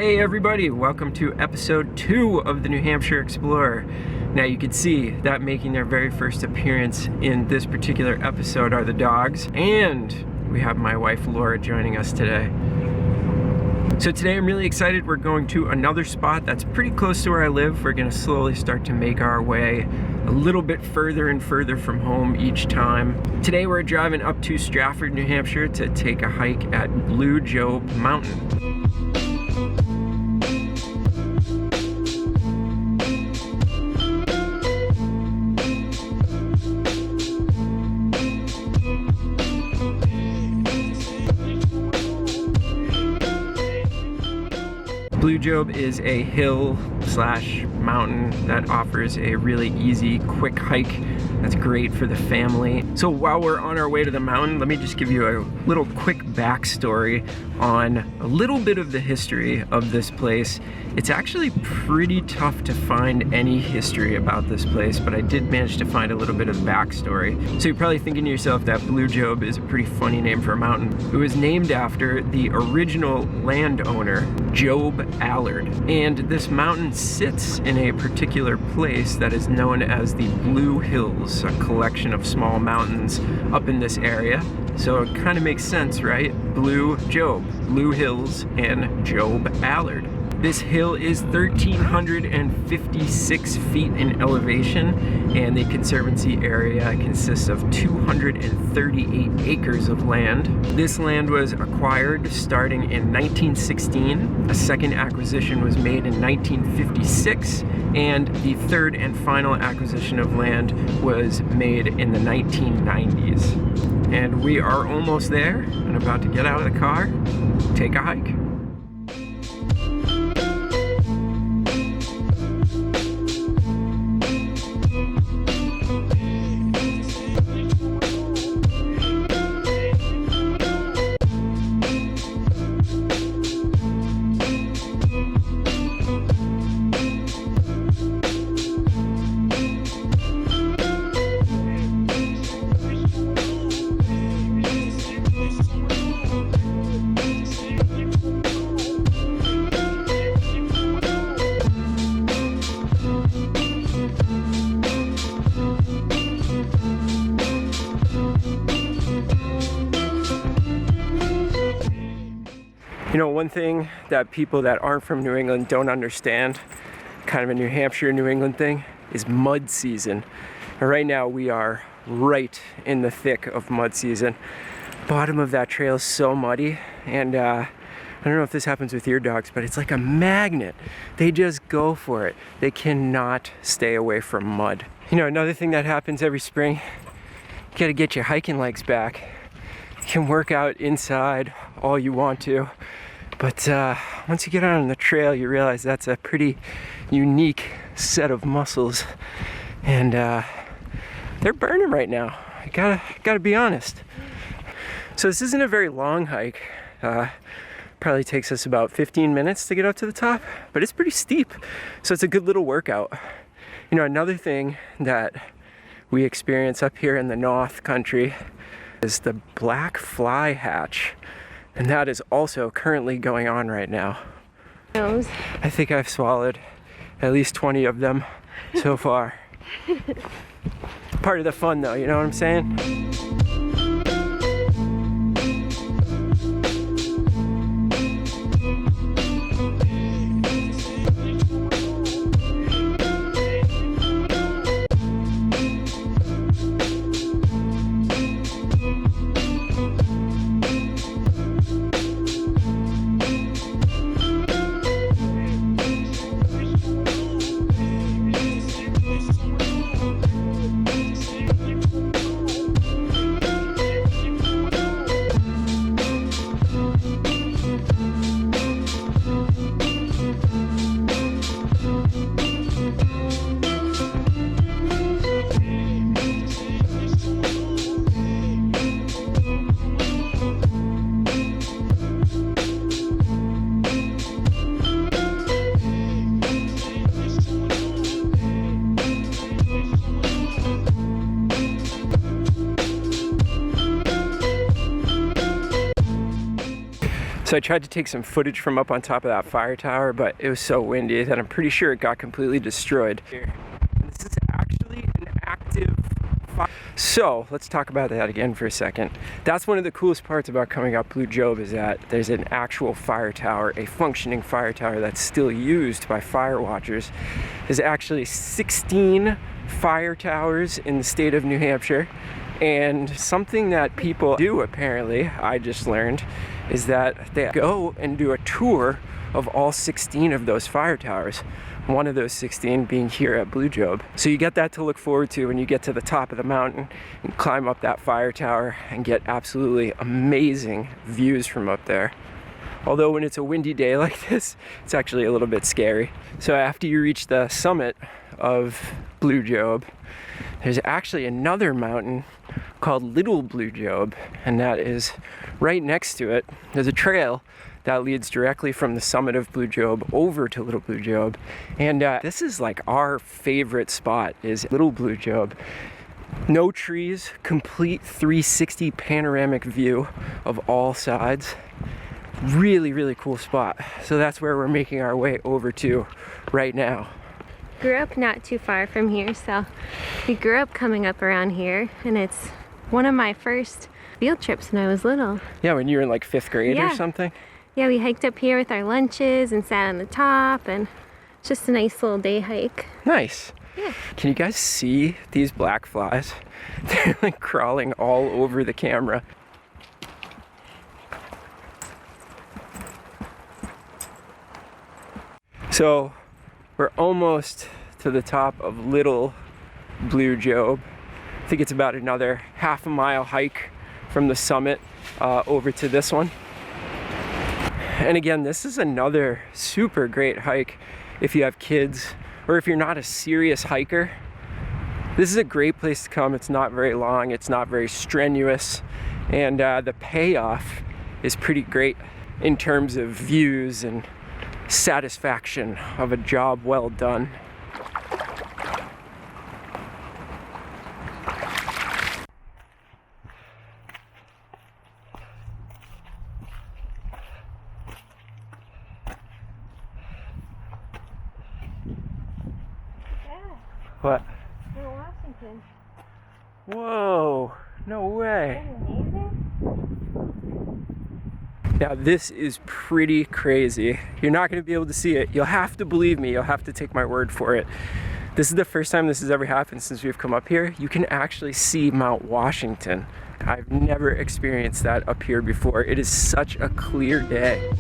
Hey everybody, welcome to episode 2 of the New Hampshire Explorer. Now you can see that making their very first appearance in this particular episode are the dogs, and we have my wife Laura joining us today. So today I'm really excited. We're going to another spot that's pretty close to where I live. We're gonna slowly start to make our way a little bit further and further from home each time. Today we're driving up to Strafford, New Hampshire to take a hike at Blue Job Mountain. Blue Job is a hill slash mountain that offers a really easy, quick hike that's great for the family. So while we're on our way to the mountain, let me just give you a little quick backstory on a little bit of the history of this place. It's actually pretty tough to find any history about this place, but I did manage to find a little bit of backstory. So you're probably thinking to yourself that Blue Job is a pretty funny name for a mountain. It was named after the original landowner, Job Allard. And this mountain sits in a particular place that is known as the Blue Hills, a collection of small mountains up in this area. So it kind of makes sense, right? Blue Job, Blue Hills, and Job Allard. This hill is 1,356 feet in elevation, and the conservancy area consists of 238 acres of land. This land was acquired starting in 1916. A second acquisition was made in 1956, and the third and final acquisition of land was made in the 1990s. And we are almost there and about to get out of the car, take a hike. You know, one thing that people that aren't from New England don't understand, kind of a New Hampshire, New England thing, is mud season. And right now we are right in the thick of mud season. Bottom of that trail is so muddy, and I don't know if this happens with your dogs, but it's like a magnet. They just go for it. They cannot stay away from mud. You know, another thing that happens every spring, you gotta get your hiking legs back. You can work out inside all you want to, but once you get out on the trail, you realize that's a pretty unique set of muscles, and they're burning right now. I gotta be honest. So this isn't a very long hike. Probably takes us about 15 minutes to get up to the top, but it's pretty steep, so it's a good little workout. You know, another thing that we experience up here in the North Country is the black fly hatch, and that is also currently going on right now. I think I've swallowed at least 20 of them so far. Part of the fun though, you know what I'm saying? So I tried to take some footage from up on top of that fire tower, but it was so windy that I'm pretty sure it got completely destroyed. This is actually an active fire. So let's talk about that again for a second. That's one of the coolest parts about coming up Blue Job, is that there's an actual fire tower, a functioning fire tower that's still used by fire watchers. There's actually 16 fire towers in the state of New Hampshire. And something that people do, apparently, I just learned, is that they go and do a tour of all 16 of those fire towers. One of those 16 being here at Blue Job. So you get that to look forward to when you get to the top of the mountain and climb up that fire tower and get absolutely amazing views from up there. Although when it's a windy day like this, it's actually a little bit scary. So after you reach the summit of Blue Job, there's actually another mountain called Little Blue Job, and that is right next to it. There's a trail that leads directly from the summit of Blue Job over to Little Blue Job, and this is like our favorite spot, is Little Blue Job. No trees, complete 360 panoramic view of all sides. Really, really cool spot. So that's where we're making our way over to right now. Grew up not too far from here, so we grew up coming up around here, and it's one of my first field trips when I was little. Yeah, when you were in like 5th grade or something? Yeah, we hiked up here with our lunches and sat on the top, and it's just a nice little day hike. Nice. Yeah. Can you guys see these black flies? They're like crawling all over the camera. So we're almost to the top of Little Blue Job. I think it's about another half a mile hike from the summit over to this one. And again, this is another super great hike if you have kids or if you're not a serious hiker. This is a great place to come. It's not very long, it's not very strenuous, and the payoff is pretty great in terms of views and satisfaction of a job well done. What? We're in Washington. Whoa, no way. Isn't that amazing? Now this is pretty crazy. You're not gonna be able to see it. You'll have to believe me, you'll have to take my word for it. This is the first time this has ever happened since we've come up here. You can actually see Mount Washington. I've never experienced that up here before. It is such a clear day.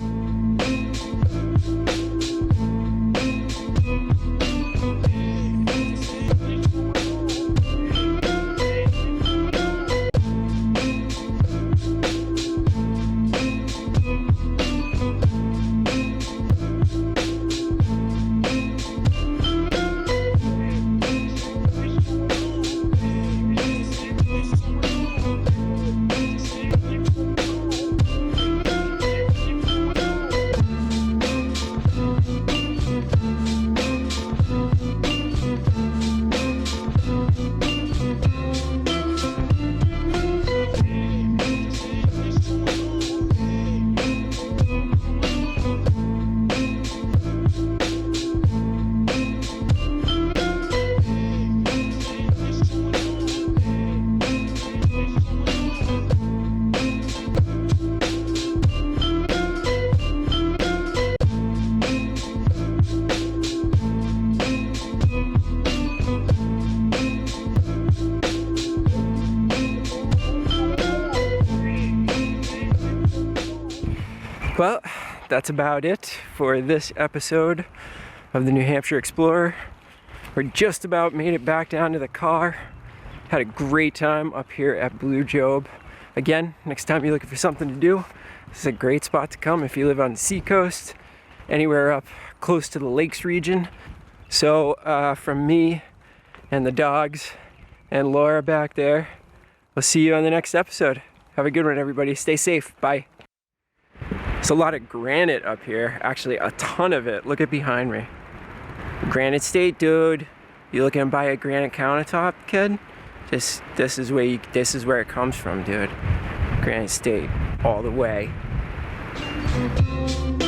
Well, that's about it for this episode of the New Hampshire Explorer. We're just about made it back down to the car. Had a great time up here at Blue Job. Again, next time you're looking for something to do, this is a great spot to come if you live on the Seacoast, anywhere up close to the Lakes region. So from me and the dogs and Laura back there, we'll see you on the next episode. Have a good one, everybody. Stay safe. Bye. There's a lot of granite up here, actually a ton of it. Look at behind me. Granite State, dude. You looking to buy a granite countertop, kid? This is where it comes from, dude. Granite State, all the way. Bye.